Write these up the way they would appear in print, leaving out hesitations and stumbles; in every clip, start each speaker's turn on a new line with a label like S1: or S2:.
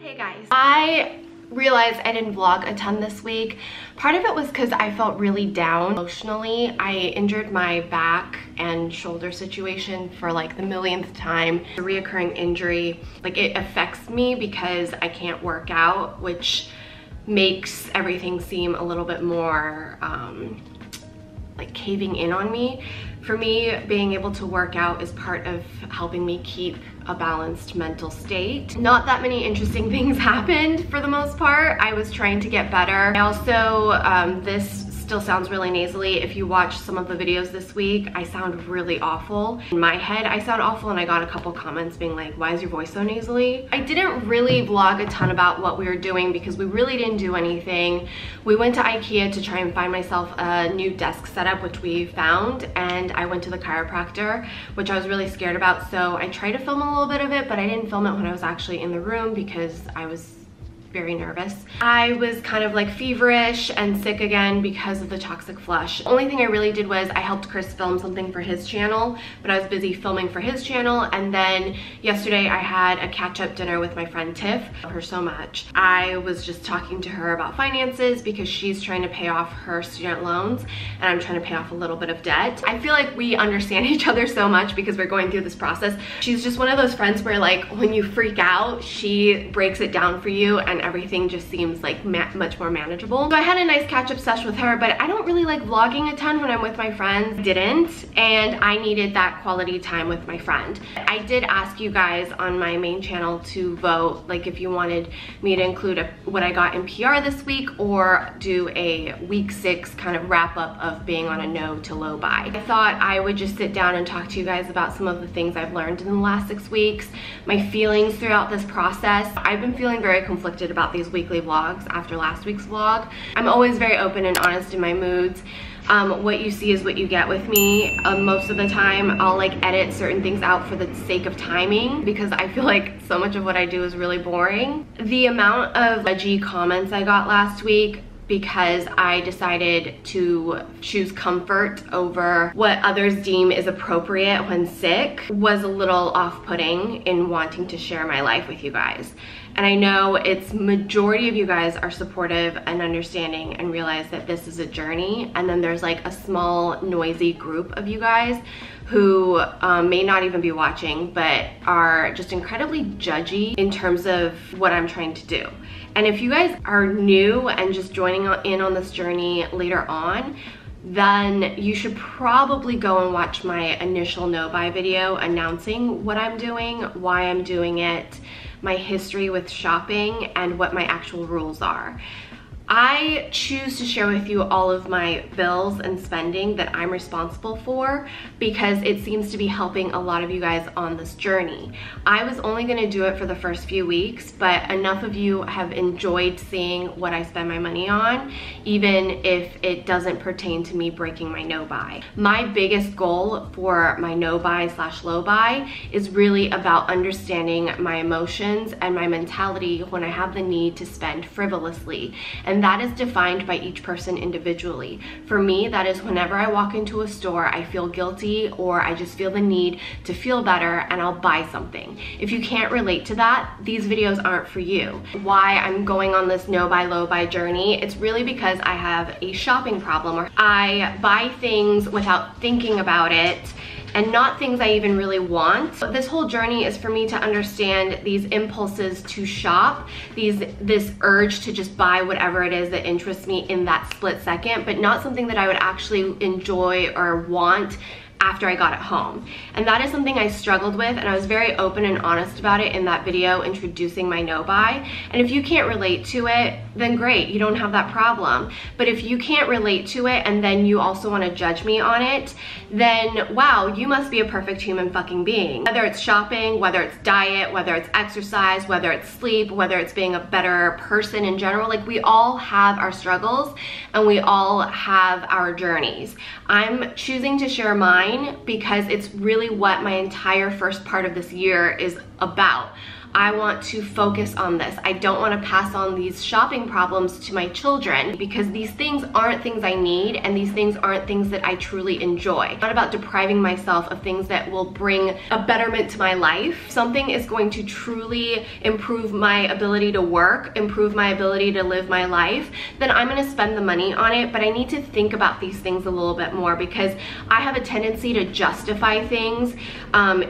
S1: Hey guys, I realized I didn't vlog a ton this week. Part of it was because I felt really down emotionally. I injured my back and shoulder situation for like the millionth time. A reoccurring injury, like it affects me because I can't work out, which makes everything seem a little bit more like caving in on me. For me, being able to work out is part of helping me keep a balanced mental state. Not that many interesting things happened for the most part. I was trying to get better. I also, this still sounds really nasally. If you watch some of the videos this week, I sound really awful. In my head, I sound awful, and I got a couple comments being like, why is your voice so nasally? I didn't really vlog a ton about what we were doing because we really didn't do anything. We went to IKEA to try and find myself a new desk setup, which we found, and I went to the chiropractor, which I was really scared about. So I tried to film a little bit of it, but I didn't film it when I was actually in the room because I was very nervous. I was kind of like feverish and sick again because of the toxic flush. The only thing I really did was I helped Chris film something for his channel, but I was busy filming for his channel. And then yesterday I had a catch-up dinner with my friend Tiff. I love her so much. I was just talking to her about finances because she's trying to pay off her student loans and I'm trying to pay off a little bit of debt. I feel like we understand each other so much because we're going through this process. She's just one of those friends where like when you freak out, she breaks it down for you and everything just seems like much more manageable. So I had a nice catch-up session with her, but I don't really like vlogging a ton when I'm with my friends. And I needed that quality time with my friend. I did ask you guys on my main channel to vote, like if you wanted me to include what I got in PR this week or do a week 6 kind of wrap up of being on a no to low buy. I thought I would just sit down and talk to you guys about some of the things I've learned in the last 6 weeks, my feelings throughout this process. I've been feeling very conflicted about these weekly vlogs after last week's vlog. I'm always very open and honest in my moods. What you see is what you get with me. Most of the time I'll like edit certain things out for the sake of timing because I feel like so much of what I do is really boring. The amount of judgy comments I got last week because I decided to choose comfort over what others deem is appropriate when sick was a little off-putting in wanting to share my life with you guys. And I know it's majority of you guys are supportive and understanding and realize that this is a journey. And then there's like a small noisy group of you guys who may not even be watching, but are just incredibly judgy in terms of what I'm trying to do. And if you guys are new and just joining in on this journey later on, then you should probably go and watch my initial no buy video announcing what I'm doing, why I'm doing it, my history with shopping, and what my actual rules are. I choose to share with you all of my bills and spending that I'm responsible for because it seems to be helping a lot of you guys on this journey. I was only going to do it for the first few weeks, but enough of you have enjoyed seeing what I spend my money on, even if it doesn't pertain to me breaking my no buy. My biggest goal for my no buy / low buy is really about understanding my emotions and my mentality when I have the need to spend frivolously. And that is defined by each person individually. For me, that is whenever I walk into a store, I feel guilty or I just feel the need to feel better and I'll buy something. If you can't relate to that, these videos aren't for you. Why I'm going on this no buy, low buy journey, it's really because I have a shopping problem or I buy things without thinking about it and not things I even really want. So this whole journey is for me to understand these impulses to shop, this urge to just buy whatever it is that interests me in that split second, but not something that I would actually enjoy or want after I got it home. And that is something I struggled with, and I was very open and honest about it in that video introducing my no buy. And if you can't relate to it, then great, you don't have that problem. But if you can't relate to it and then you also want to judge me on it, then wow, you must be a perfect human fucking being. Whether it's shopping, whether it's diet, whether it's exercise, whether it's sleep, whether it's being a better person in general, like we all have our struggles and we all have our journeys. I'm choosing to share mine because it's really what my entire first part of this year is about. I want to focus on this. I don't want to pass on these shopping problems to my children because these things aren't things I need and these things aren't things that I truly enjoy. It's not about depriving myself of things that will bring a betterment to my life. If something is going to truly improve my ability to work, improve my ability to live my life, then I'm going to spend the money on it. But I need to think about these things a little bit more because I have a tendency to justify things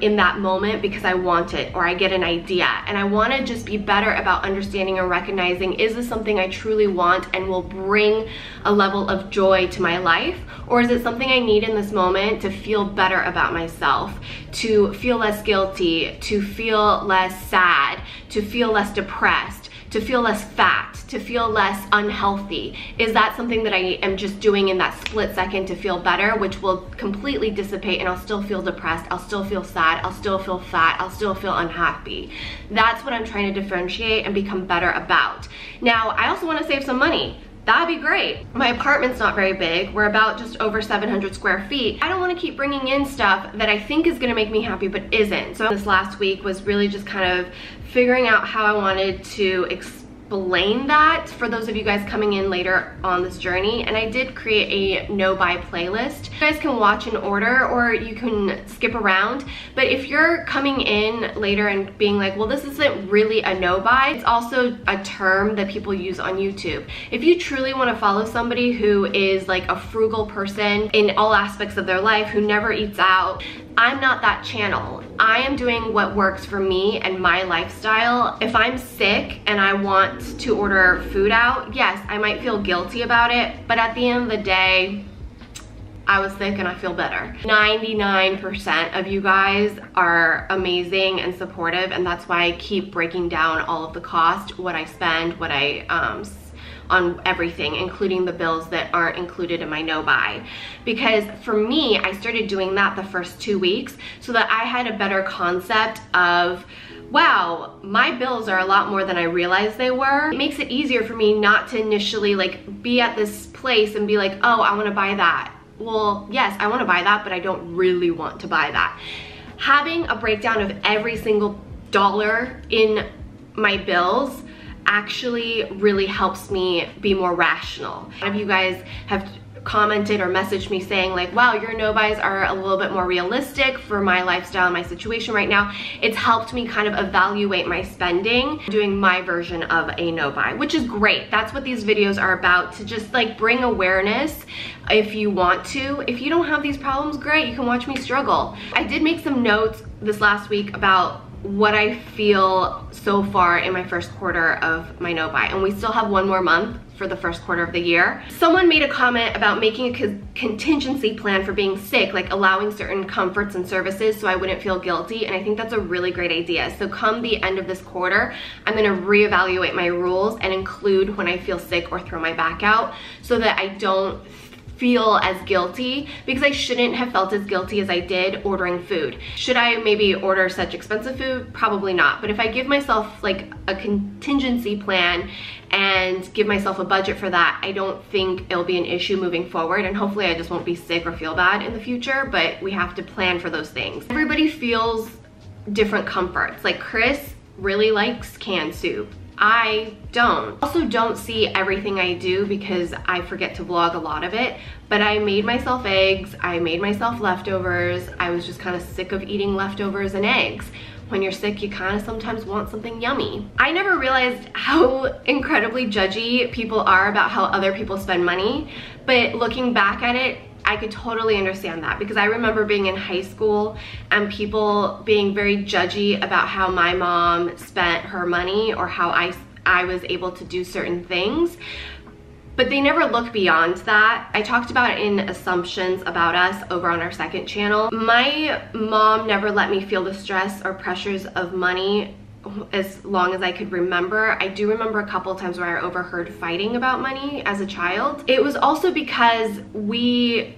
S1: in that moment because I want it or I get an idea. And I want to just be better about understanding and recognizing, is this something I truly want and will bring a level of joy to my life? Or is it something I need in this moment to feel better about myself, to feel less guilty, to feel less sad, to feel less depressed, to feel less fat, to feel less unhealthy? Is that something that I am just doing in that split second to feel better, which will completely dissipate and I'll still feel depressed, I'll still feel sad, I'll still feel fat, I'll still feel unhappy? That's what I'm trying to differentiate and become better about. Now, I also want to save some money. That'd be great. My apartment's not very big. We're about just over 700 square feet. I don't want to keep bringing in stuff that I think is going to make me happy but isn't. So this last week was really just kind of figuring out how I wanted to explain that for those of you guys coming in later on this journey. And I did create a no-buy playlist. You guys can watch in order or you can skip around. But if you're coming in later and being like, well, this isn't really a no-buy, it's also a term that people use on YouTube. If you truly want to follow somebody who is like a frugal person in all aspects of their life, who never eats out, I'm not that channel. I am doing what works for me and my lifestyle. If I'm sick and I want to order food out, yes, I might feel guilty about it, but at the end of the day, I was sick and I feel better. 99% of you guys are amazing and supportive, and that's why I keep breaking down all of the cost, what I spend, what I on everything, including the bills that aren't included in my no-buy. Because for me, I started doing that the first 2 weeks so that I had a better concept of, wow, my bills are a lot more than I realized they were. It makes it easier for me not to initially like be at this place and be like, oh, I want to buy that. Well, yes, I want to buy that, but I don't really want to buy that. Having a breakdown of every single dollar in my bills actually really helps me be more rational. A lot of you guys have commented or messaged me saying like, wow, your no-buys are a little bit more realistic for my lifestyle and my situation right now. It's helped me kind of evaluate my spending, doing my version of a no-buy, which is great. That's what these videos are about, to just like bring awareness if you want to. If you don't have these problems, great, you can watch me struggle. I did make some notes this last week about what I feel so far in my first quarter of my no-buy, and we still have one more month for the first quarter of the year. Someone made a comment about making a contingency plan for being sick, like allowing certain comforts and services so I wouldn't feel guilty, and I think that's a really great idea. So come the end of this quarter, I'm gonna reevaluate my rules and include when I feel sick or throw my back out so that I don't feel as guilty, because I shouldn't have felt as guilty as I did ordering food. Should I maybe order such expensive food? Probably not. But if I give myself like a contingency plan and give myself a budget for that, I don't think it'll be an issue moving forward, and hopefully I just won't be sick or feel bad in the future, but we have to plan for those things. Everybody feels different comforts. Like Chris really likes canned soup. I don't. Also don't see everything I do because I forget to vlog a lot of it, but I made myself eggs, I made myself leftovers. I was just kind of sick of eating leftovers and eggs. When you're sick, you kind of sometimes want something yummy. I never realized how incredibly judgy people are about how other people spend money, but looking back at it, I could totally understand that, because I remember being in high school and people being very judgy about how my mom spent her money or how I was able to do certain things. But they never look beyond that. I talked about it in Assumptions About Us over on our second channel. My mom never let me feel the stress or pressures of money as long as I could remember. I do remember a couple of times where I overheard fighting about money as a child. It was also because we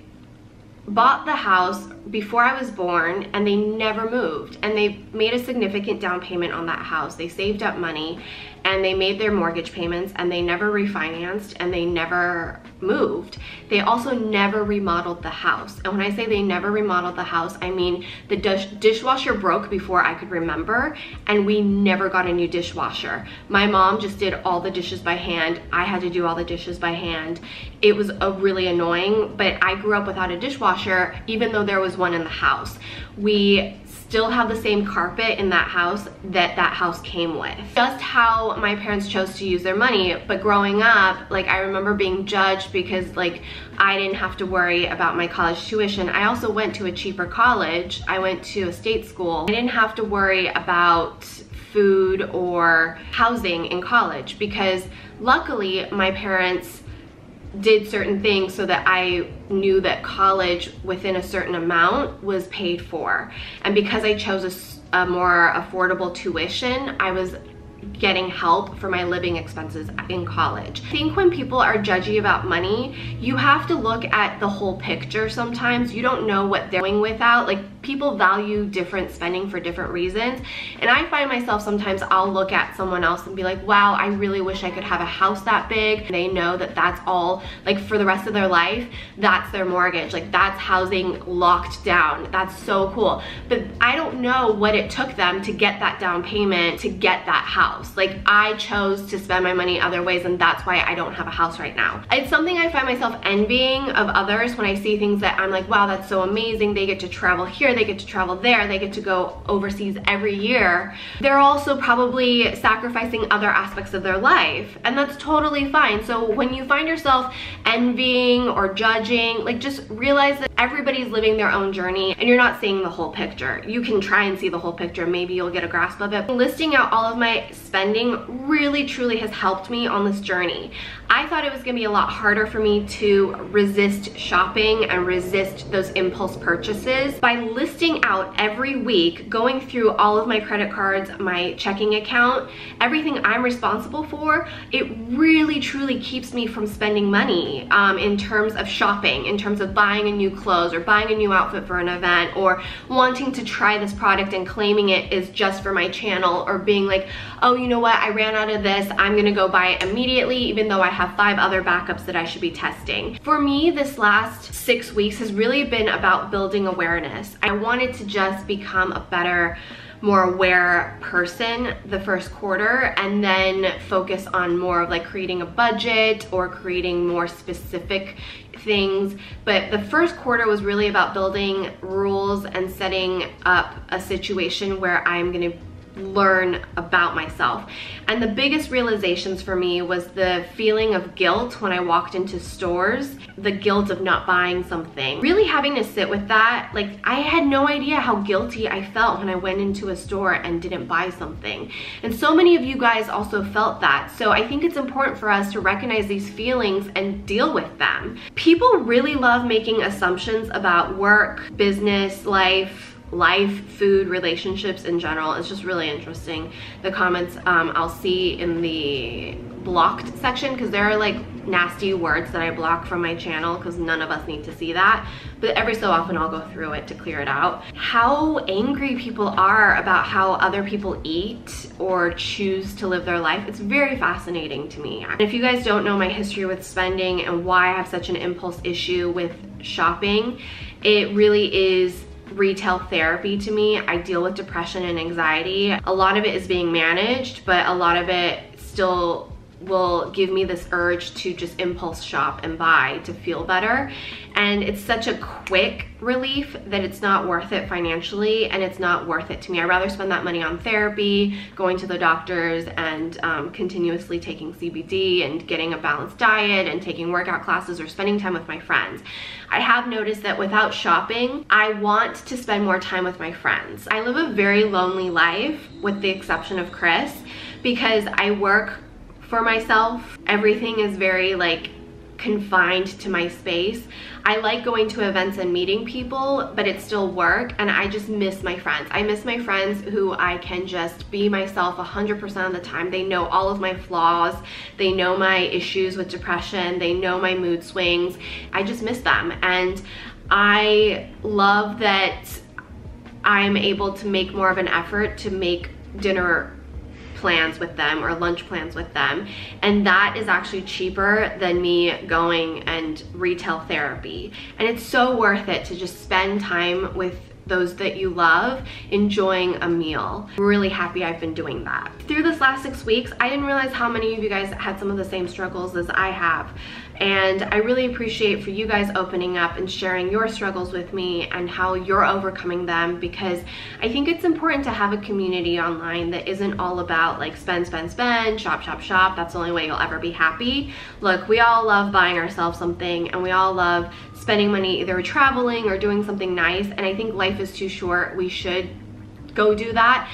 S1: bought the house before I was born and they never moved, and they made a significant down payment on that house. They saved up money and they made their mortgage payments, and they never refinanced, and they never moved. They also never remodeled the house. And when I say they never remodeled the house, I mean the dishwasher broke before I could remember, and we never got a new dishwasher. My mom just did all the dishes by hand. I had to do all the dishes by hand. It was really annoying, but I grew up without a dishwasher even though there was one in the house. We still have the same carpet in that house that house came with. Just how my parents chose to use their money. But growing up, like, I remember being judged because like I didn't have to worry about my college tuition. I also went to a cheaper college. I went to a state school. I didn't have to worry about food or housing in college because luckily my parents did certain things so that I knew that college within a certain amount was paid for. And because I chose a more affordable tuition, I was getting help for my living expenses in college. I think when people are judgy about money, you have to look at the whole picture sometimes. You don't know what they're doing without. Like, people value different spending for different reasons. And I find myself sometimes I'll look at someone else and be like, wow, I really wish I could have a house that big. They know that that's all, like, for the rest of their life, that's their mortgage. Like, that's housing locked down. That's so cool. But I don't know what it took them to get that down payment, to get that house. Like, I chose to spend my money other ways, and that's why I don't have a house right now. It's something I find myself envying of others when I see things that I'm like, wow, that's so amazing. They get to travel here, they get to travel there, they get to go overseas every year. They're also probably sacrificing other aspects of their life, and that's totally fine. So when you find yourself envying or judging, like, just realize that everybody's living their own journey and you're not seeing the whole picture. You can try and see the whole picture. Maybe you'll get a grasp of it. Listing out all of my spending really truly has helped me on this journey. I thought it was gonna be a lot harder for me to resist shopping and resist those impulse purchases. By listing out every week, going through all of my credit cards, my checking account, everything I'm responsible for, it really truly keeps me from spending money in terms of shopping, in terms of buying a new clothes or buying a new outfit for an event, or wanting to try this product and claiming it is just for my channel, or being like, oh, you know what, I ran out of this, I'm gonna go buy it immediately, even though I have 5 other backups that I should be testing. For me, this last 6 weeks has really been about building awareness. I wanted to just become a better, more aware person the first quarter, and then focus on more of like creating a budget or creating more specific things. But the first quarter was really about building rules and setting up a situation where I'm gonna learn about myself. And the biggest realizations for me was the feeling of guilt when I walked into stores, the guilt of not buying something. Really having to sit with that. Like, I had no idea how guilty I felt when I went into a store and didn't buy something. And so many of you guys also felt that. So I think it's important for us to recognize these feelings and deal with them. People really love making assumptions about work, business, life, food, relationships in general. It's just really interesting. The comments I'll see in the blocked section, because there are like nasty words that I block from my channel because none of us need to see that. But every so often I'll go through it to clear it out. How angry people are about how other people eat or choose to live their life, it's very fascinating to me. And if you guys don't know my history with spending and why I have such an impulse issue with shopping, it really is retail therapy to me. I deal with depression and anxiety. A lot of it is being managed, but a lot of it still will give me this urge to just impulse shop and buy to feel better. And it's such a quick relief that it's not worth it financially, and it's not worth it to me. I'd rather spend that money on therapy, going to the doctors, and continuously taking CBD and getting a balanced diet and taking workout classes or spending time with my friends. I have noticed that without shopping, I want to spend more time with my friends. I live a very lonely life, with the exception of Chris, because I work for myself. Everything is very like confined to my space. I like going to events and meeting people, but it's still work, and I just miss my friends. I miss my friends who I can just be myself 100% of the time. They know all of my flaws. They know my issues with depression. They know my mood swings. I just miss them. And I love that I'm able to make more of an effort to make dinner plans with them or lunch plans with them, and that is actually cheaper than me going and retail therapy. And it's so worth it to just spend time with those that you love, enjoying a meal. I'm really happy I've been doing that. Through this last 6 weeks, I didn't realize how many of you guys had some of the same struggles as I have. And I really appreciate for you guys opening up and sharing your struggles with me and how you're overcoming them, because I think it's important to have a community online that isn't all about like spend, spend, spend, shop, shop, shop. That's the only way you'll ever be happy. Look, we all love buying ourselves something, and we all love spending money either traveling or doing something nice, and I think life is too short. We should go do that,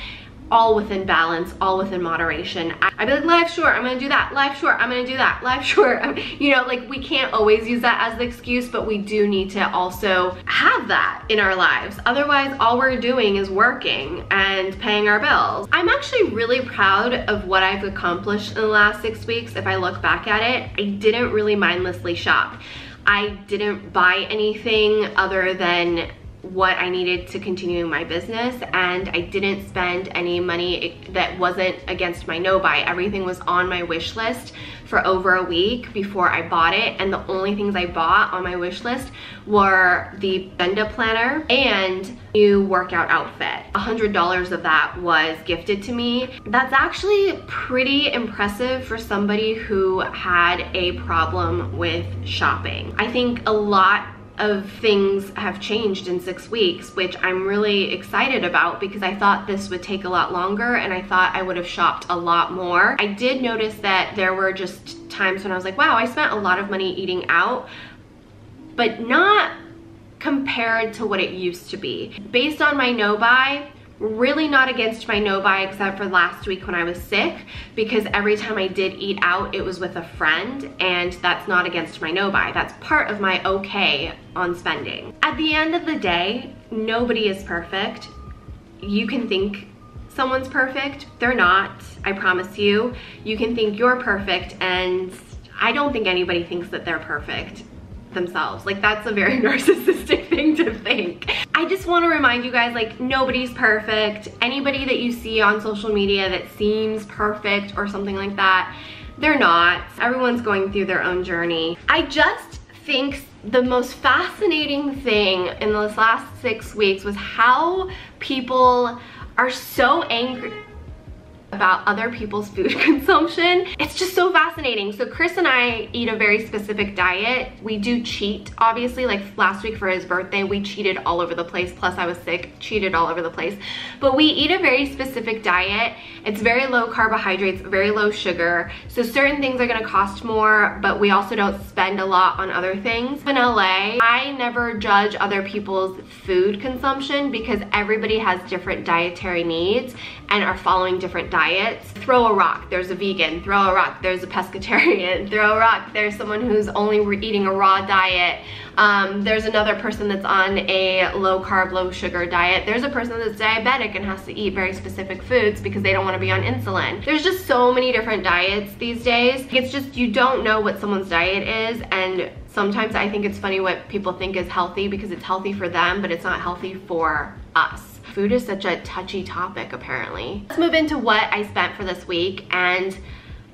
S1: all within balance, all within moderation. I'd be like, life short, I'm gonna do that. Life short, I'm gonna do that. Life short, you know, like we can't always use that as the excuse, but we do need to also have that in our lives. Otherwise, all we're doing is working and paying our bills. I'm actually really proud of what I've accomplished in the last 6 weeks. If I look back at it, I didn't really mindlessly shop. I didn't buy anything other than what I needed to continue my business, and I didn't spend any money that wasn't against my no buy. Everything was on my wish list for over a week before I bought it, and the only things I bought on my wish list were the Benda planner and new workout outfit. $100 of that was gifted to me. That's actually pretty impressive for somebody who had a problem with shopping. I think a lot of things have changed in 6 weeks, which I'm really excited about, because I thought this would take a lot longer and I thought I would have shopped a lot more. I did notice that there were just times when I was like, wow, I spent a lot of money eating out, but not compared to what it used to be. Based on my no buy, really not against my no buy except for last week when I was sick, because every time I did eat out, it was with a friend, and that's not against my no buy. That's part of my okay on spending. At the end of the day, nobody is perfect. You can think someone's perfect. They're not, I promise you. You can think you're perfect, and I don't think anybody thinks that they're perfect themselves. Like, that's a very narcissistic thing to think. I just want to remind you guys, like, nobody's perfect. Anybody that you see on social media that seems perfect or something like that, they're not. Everyone's going through their own journey. I just think the most fascinating thing in this last 6 weeks was how people are so angry about other people's food consumption. It's just so fascinating. So Chris and I eat a very specific diet. We do cheat, obviously. Like last week for his birthday, we cheated all over the place. Plus I was sick, cheated all over the place. But we eat a very specific diet. It's very low carbohydrates, very low sugar. So certain things are gonna cost more, but we also don't spend a lot on other things. In LA, I never judge other people's food consumption because everybody has different dietary needs and are following different diets. Throw a rock, there's a vegan. Throw a rock, there's a pescatarian. Throw a rock, there's someone who's only eating a raw diet. There's another person that's on a low carb, low sugar diet. There's a person that's diabetic and has to eat very specific foods because they don't want to be on insulin. There's just so many different diets these days. It's just, you don't know what someone's diet is, and sometimes I think it's funny what people think is healthy because it's healthy for them, but it's not healthy for us. Food is such a touchy topic, apparently. Let's move into what I spent for this week, and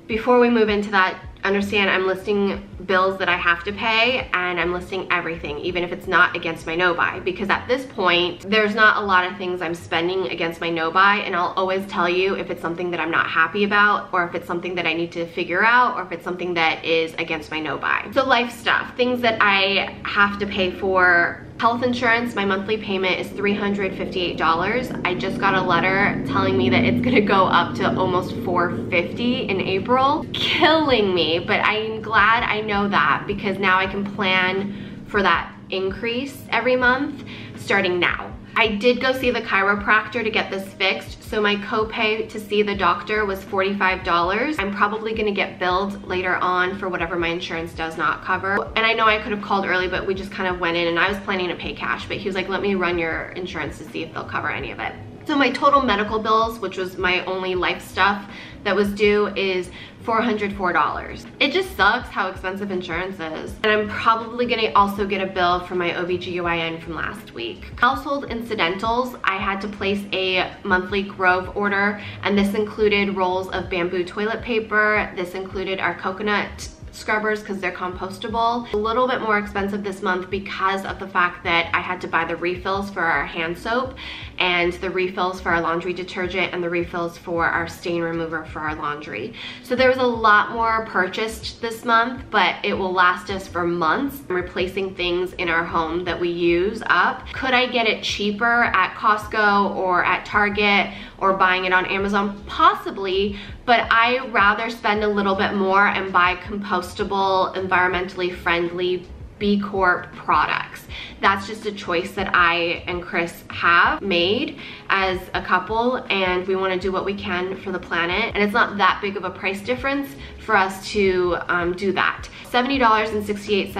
S1: before we move into that, understand I'm listing bills that I have to pay, and I'm listing everything, even if it's not against my no buy, because at this point, there's not a lot of things I'm spending against my no buy, and I'll always tell you if it's something that I'm not happy about, or if it's something that I need to figure out, or if it's something that is against my no buy. So life stuff, things that I have to pay for. Health insurance, my monthly payment is $358. I just got a letter telling me that it's gonna go up to almost $450 in April. Killing me, but I'm glad I know that because now I can plan for that increase every month starting now. I did go see the chiropractor to get this fixed, so my copay to see the doctor was $45. I'm probably gonna get billed later on for whatever my insurance does not cover. And I know I could have called early, but we just kind of went in, and I was planning to pay cash, but he was like, let me run your insurance to see if they'll cover any of it. So my total medical bills, which was my only life stuff that was due is $404. It just sucks how expensive insurance is. And I'm probably gonna also get a bill from my OBGYN from last week. Household incidentals, I had to place a monthly Grove order, and this included rolls of bamboo toilet paper. This included our coconut scrubbers because they're compostable. A little bit more expensive this month because of the fact that I had to buy the refills for our hand soap and the refills for our laundry detergent and the refills for our stain remover for our laundry. So there was a lot more purchased this month, but it will last us for months. I'm replacing things in our home that we use up. Could I get it cheaper at Costco or at Target or buying it on Amazon? Possibly, but I rather spend a little bit more and buy compostable, environmentally friendly B Corp products. That's just a choice that I and Chris have made as a couple, and we want to do what we can for the planet, and it's not that big of a price difference for us to do that. $70.68.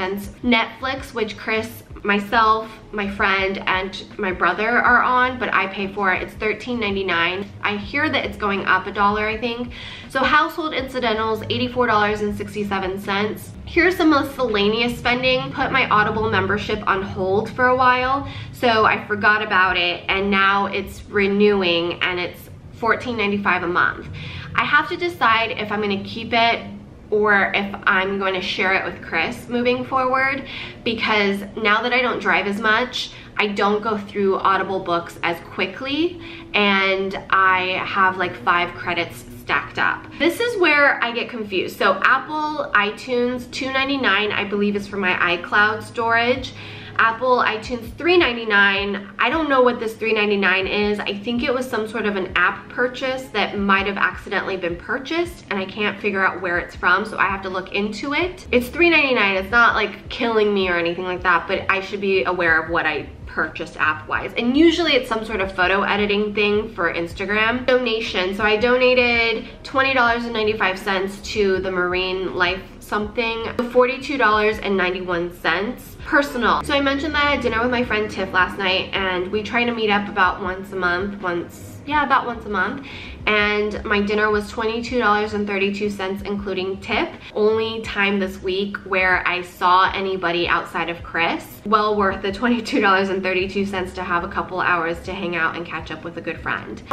S1: Netflix, which Chris, myself, my friend, and my brother are on, but I pay for it. It's $13.99. I hear that it's going up $1, I think. So household incidentals, $84.67. Here's some miscellaneous spending. Put my Audible membership on hold for a while, so I forgot about it, and now it's renewing, and it's $14.95 a month. I have to decide if I'm gonna keep it or if I'm going to share it with Chris moving forward, because now that I don't drive as much, I don't go through Audible books as quickly, and I have like 5 credits stacked up. This is where I get confused. So Apple iTunes, $2.99, I believe is for my iCloud storage. Apple iTunes, $3.99. I don't know what this $3.99 is. I think it was some sort of an app purchase that might have accidentally been purchased, and I can't figure out where it's from, so I have to look into it. It's $3.99. It's not like killing me or anything like that, but I should be aware of what I purchased app-wise. And usually it's some sort of photo editing thing for Instagram. Donation. So I donated $20.95 to the Marine Life something, $42.91. Personal. So I mentioned that I had dinner with my friend Tiff last night, and we try to meet up about once a month, about once a month, and my dinner was $22.32 including tip. Only time this week where I saw anybody outside of Chris. Well worth the $22.32 to have a couple hours to hang out and catch up with a good friend.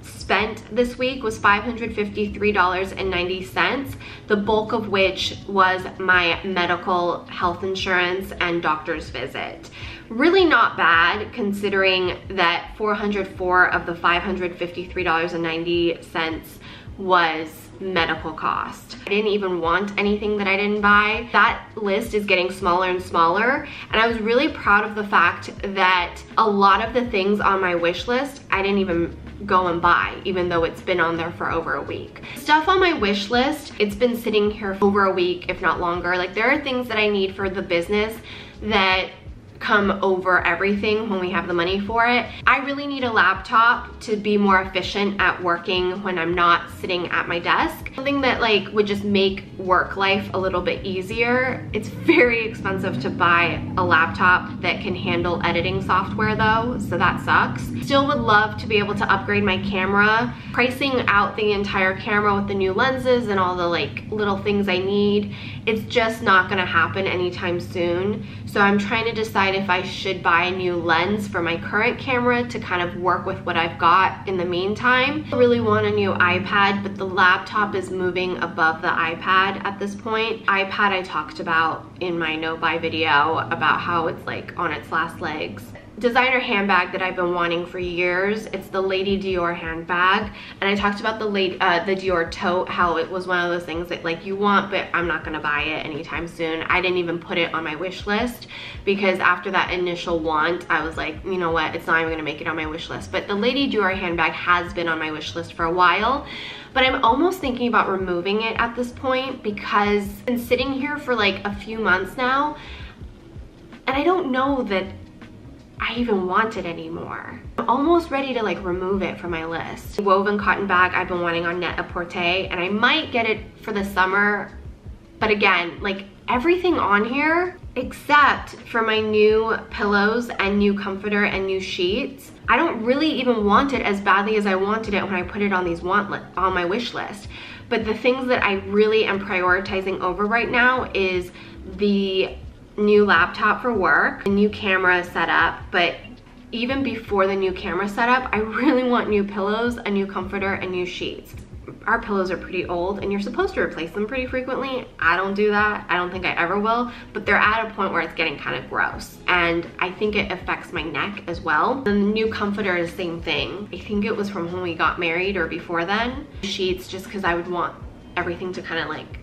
S1: Spent this week was $553.90, the bulk of which was my medical health insurance and doctor's visit. Really not bad considering that $404 of the $553.90 was medical cost. I didn't even want anything that I didn't buy. That list is getting smaller and smaller, and I was really proud of the fact that a lot of the things on my wish list I didn't even go and buy, even though it's been on there for over a week. Stuff on my wish list, it's been sitting here for over a week, if not longer. Like, there are things that I need for the business that come over everything when we have the money for it. I really need a laptop to be more efficient at working when I'm not sitting at my desk. Something that like would just make work life a little bit easier. It's very expensive to buy a laptop that can handle editing software though, so that sucks. Still would love to be able to upgrade my camera. Pricing out the entire camera with the new lenses and all the like little things I need, it's just not gonna happen anytime soon. So I'm trying to decide if I should buy a new lens for my current camera to kind of work with what I've got in the meantime. I really want a new iPad, but the laptop is moving above the iPad at this point. iPad I talked about in my no buy video about how it's like on its last legs. Designer handbag that I've been wanting for years. It's the Lady Dior handbag, and I talked about the Dior tote, how it was one of those things that like you want, but I'm not gonna buy it anytime soon. I didn't even put it on my wish list because after that initial want, I was like, you know what, it's not even gonna make it on my wish list. But the Lady Dior handbag has been on my wish list for a while, but I'm almost thinking about removing it at this point because it's been sitting here for like a few months now, and I don't know that I even want it anymore. I'm almost ready to like remove it from my list. Woven cotton bag I've been wanting on Net-a-Porter, and I might get it for the summer But again, like everything on here, except for my new pillows and new comforter and new sheets, I don't really even want it as badly as I wanted it when I put it on these on my wish list. But the things that I really am prioritizing over right now is the new laptop for work, the new camera setup, but even before the new camera setup, I really want new pillows, a new comforter, and new sheets. Our pillows are pretty old and you're supposed to replace them pretty frequently. I don't do that. I don't think I ever will, but they're at a point where it's getting kind of gross. And I think it affects my neck as well. The new comforter is the same thing. I think it was from when we got married or before then. Sheets, just because I would want everything to kind of like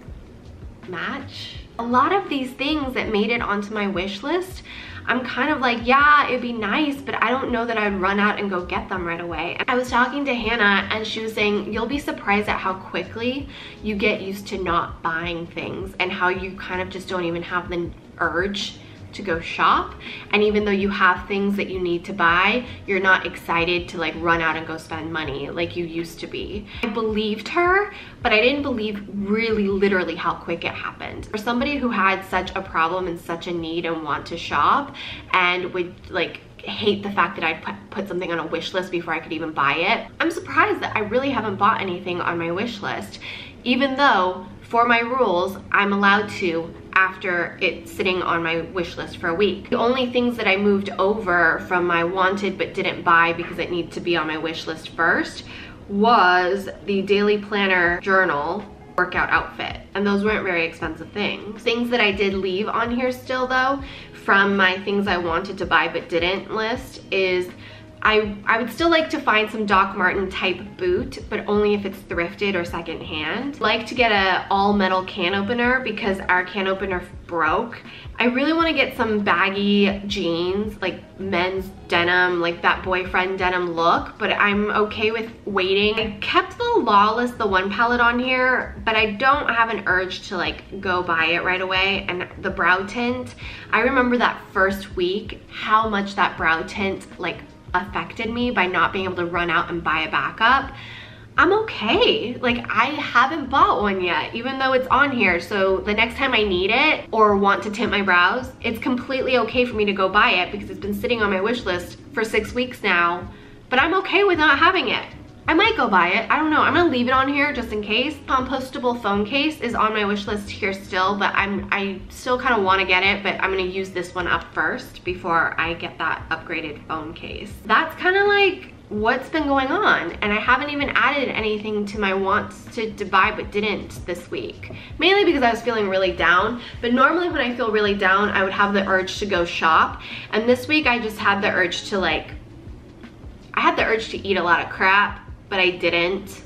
S1: match. A lot of these things that made it onto my wish list, I'm kind of like, yeah, it'd be nice, but I don't know that I'd run out and go get them right away. I was talking to Hannah and she was saying, you'll be surprised at how quickly you get used to not buying things and how you kind of just don't even have the urge to go shop. And even though you have things that you need to buy, you're not excited to like run out and go spend money like you used to be. I believed her, but I didn't believe really literally how quick it happened. For somebody who had such a problem and such a need and want to shop and would like hate the fact that I'd put something on a wish list before I could even buy it, I'm surprised that I really haven't bought anything on my wish list, even though for my rules, I'm allowed to after it's sitting on my wish list for a week. The only things that I moved over from my wanted but didn't buy because it needed to be on my wish list first was the daily planner journal workout outfit. And those weren't very expensive things. Things that I did leave on here still though, from my things I wanted to buy but didn't list is I would still like to find some Doc Marten type boot, but only if it's thrifted or secondhand. Like to get a all metal can opener because our can opener broke. I really want to get some baggy jeans, like men's denim, like that boyfriend denim look, but I'm okay with waiting. I kept the Lawless, the one palette on here, but I don't have an urge to like go buy it right away. And the brow tint, I remember that first week, how much that brow tint like affected me by not being able to run out and buy a backup. I'm okay. Like I haven't bought one yet, even though it's on here. So the next time I need it or want to tint my brows, it's completely okay for me to go buy it because it's been sitting on my wish list for 6 weeks now, but I'm okay with not having it. I might go buy it. I don't know. I'm gonna leave it on here just in case. Compostable phone case is on my wish list here still, but I still kind of want to get it, but I'm gonna use this one up first before I get that upgraded phone case. That's kind of like what's been going on, and I haven't even added anything to my wants to buy but didn't this week. Mainly because I was feeling really down, but normally when I feel really down, I would have the urge to go shop, and this week I just had the urge to I had the urge to eat a lot of crap, but I didn't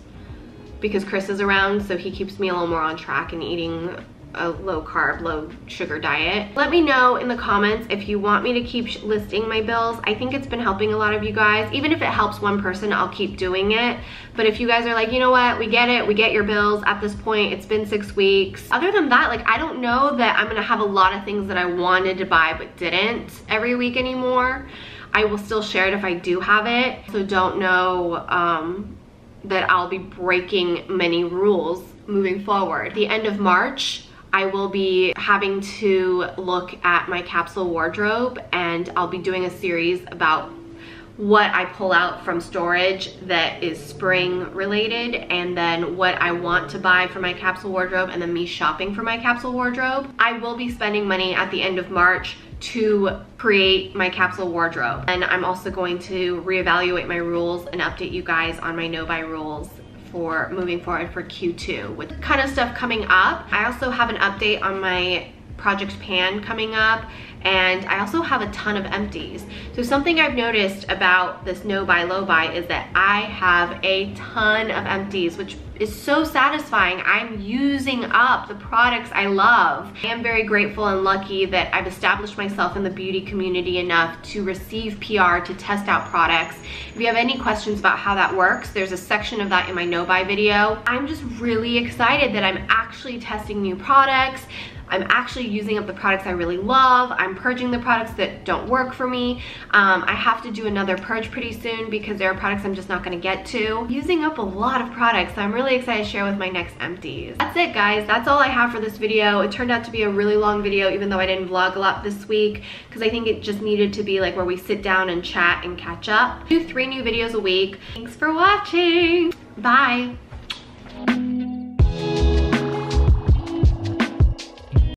S1: because Chris is around, so he keeps me a little more on track in eating a low carb, low sugar diet. Let me know in the comments if you want me to keep listing my bills. I think it's been helping a lot of you guys. Even if it helps one person, I'll keep doing it. But if you guys are like, you know what, we get it, we get your bills at this point, it's been 6 weeks. Other than that, like I don't know that I'm gonna have a lot of things that I wanted to buy but didn't every week anymore. I will still share it if I do have it. So don't know that I'll be breaking many rules moving forward. The end of March, I will be having to look at my capsule wardrobe, and I'll be doing a series about what I pull out from storage that is spring related, and then what I want to buy for my capsule wardrobe, and then me shopping for my capsule wardrobe. I will be spending money at the end of March to create my capsule wardrobe. And I'm also going to reevaluate my rules and update you guys on my no-buy rules for moving forward for Q2 with kind of stuff coming up. I also have an update on my Project Pan coming up, and I also have a ton of empties. So something I've noticed about this no buy low buy is that I have a ton of empties, which is so satisfying. I'm using up the products I love. I am very grateful and lucky that I've established myself in the beauty community enough to receive PR to test out products. If you have any questions about how that works, there's a section of that in my no buy video. I'm just really excited that I'm actually testing new products. I'm actually using up the products I really love. I'm purging the products that don't work for me. I have to do another purge pretty soon because there are products I'm just not gonna get to. Using up a lot of products, so I'm really excited to share with my next empties. That's it, guys. That's all I have for this video. It turned out to be a really long video, even though I didn't vlog a lot this week, because I think it just needed to be like where we sit down and chat and catch up. I do 3 new videos a week. Thanks for watching. Bye.